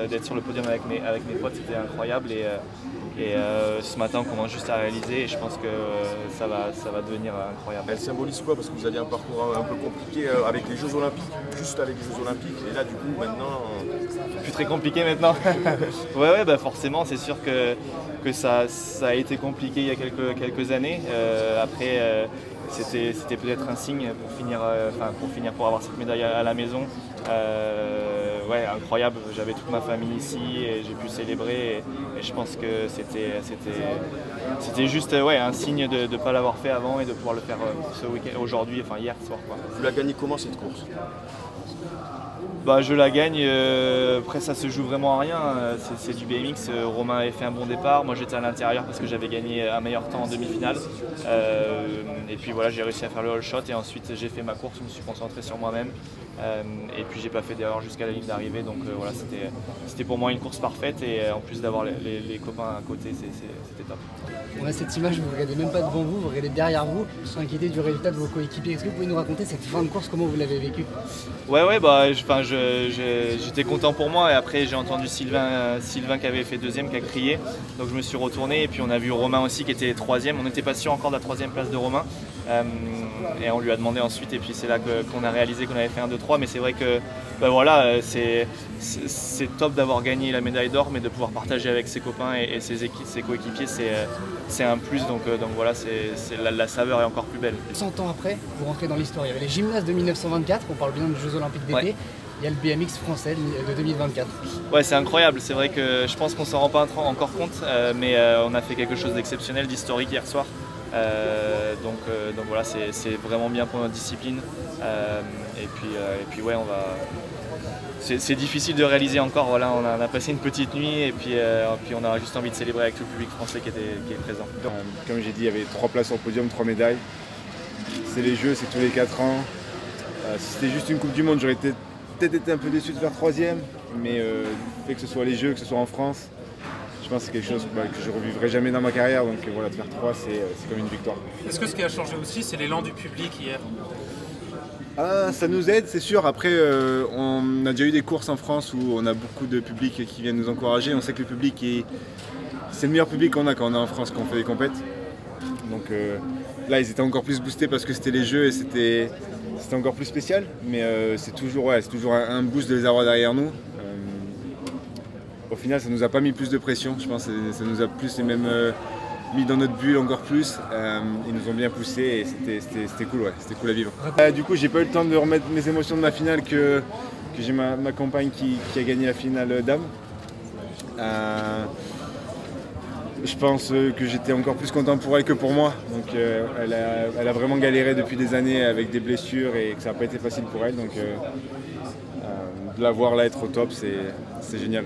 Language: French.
d'être sur le podium avec mes potes, c'était incroyable. Et ce matin, on commence juste à réaliser et je pense que ça va devenir incroyable. Elle symbolise quoi? Parce que vous aviez un parcours un peu compliqué avec les Jeux Olympiques, juste avec les Jeux Olympiques. Et là, du coup, maintenant... Plus très compliqué maintenant. Ouais, bah forcément, c'est sûr que ça a été compliqué il y a quelques années. Après, c'était peut-être un signe pour finir pour avoir cette médaille à la maison. Ouais, incroyable. J'avais toute ma famille ici et j'ai pu célébrer. Et je pense que c'était juste un signe de ne pas l'avoir fait avant et de pouvoir le faire ce week-end, aujourd'hui, enfin hier soir, quoi. Vous la gagnez comment cette course? Bah, je la gagne, après ça se joue vraiment à rien, c'est du BMX, Romain avait fait un bon départ, moi j'étais à l'intérieur parce que j'avais gagné un meilleur temps en demi-finale. Et puis voilà, j'ai réussi à faire le all shot et ensuite j'ai fait ma course, je me suis concentré sur moi-même. Et puis j'ai pas fait d'erreur jusqu'à la ligne d'arrivée, donc voilà, c'était pour moi une course parfaite et en plus d'avoir les copains à côté, c'était top. On a cette image, vous ne regardez même pas devant vous, vous regardez derrière vous, inquiété du résultat de vos coéquipiers. Est-ce que vous pouvez nous raconter cette fin de course, comment vous l'avez vécue? Ouais, bah, j'étais content pour moi et après j'ai entendu Sylvain qui avait fait deuxième, qui a crié, donc je me suis retourné et puis on a vu Romain aussi qui était troisième, on n'était pas sûr encore de la troisième place de Romain et on lui a demandé ensuite et puis c'est là qu'on a réalisé qu'on avait fait un 2-3, mais c'est vrai que bah voilà, c'est top d'avoir gagné la médaille d'or, mais de pouvoir partager avec ses copains et ses coéquipiers, c'est un plus, donc voilà, la saveur est encore plus belle. 100 ans après, vous rentrez dans l'histoire. Il y avait les gymnases de 1924, on parle bien des Jeux Olympiques d'été. Ouais. Il y a le BMX français de 2024. Ouais, c'est incroyable. C'est vrai que je pense qu'on s'en rend pas encore compte, mais on a fait quelque chose d'exceptionnel, d'historique hier soir. Donc voilà, c'est vraiment bien pour notre discipline. Et puis ouais, c'est difficile de réaliser encore. Voilà, on a passé une petite nuit et puis on a juste envie de célébrer avec tout le public français qui est présent. Comme j'ai dit, il y avait 3 places sur le podium, 3 médailles. C'est les Jeux, c'est tous les 4 ans. Si c'était juste une Coupe du Monde, j'aurais peut-être été un peu déçu de faire 3e, mais le fait que ce soit les Jeux, que ce soit en France, je pense que c'est quelque chose que je ne revivrai jamais dans ma carrière, donc voilà, de faire 3, c'est comme une victoire. Est-ce que ce qui a changé aussi, c'est l'élan du public hier? Ça nous aide, c'est sûr. Après, on a déjà eu des courses en France où on a beaucoup de public qui viennent nous encourager. On sait que le public, c'est le meilleur public qu'on a quand on est en France, quand on fait des compètes. Donc là, ils étaient encore plus boostés parce que c'était les Jeux et c'était encore plus spécial. Mais c'est toujours un boost de les avoir derrière nous. Au final, ça nous a pas mis plus de pression. Je pense que ça nous a plus et même mis dans notre bulle encore plus. Ils nous ont bien poussé et c'était cool, ouais, c'était cool à vivre. Du coup, j'ai pas eu le temps de remettre mes émotions de ma finale que j'ai ma compagne qui a gagné la finale dames. Je pense que j'étais encore plus content pour elle que pour moi. Donc elle a vraiment galéré depuis des années avec des blessures et que ça n'a pas été facile pour elle. Donc de la voir là être au top, c'est génial.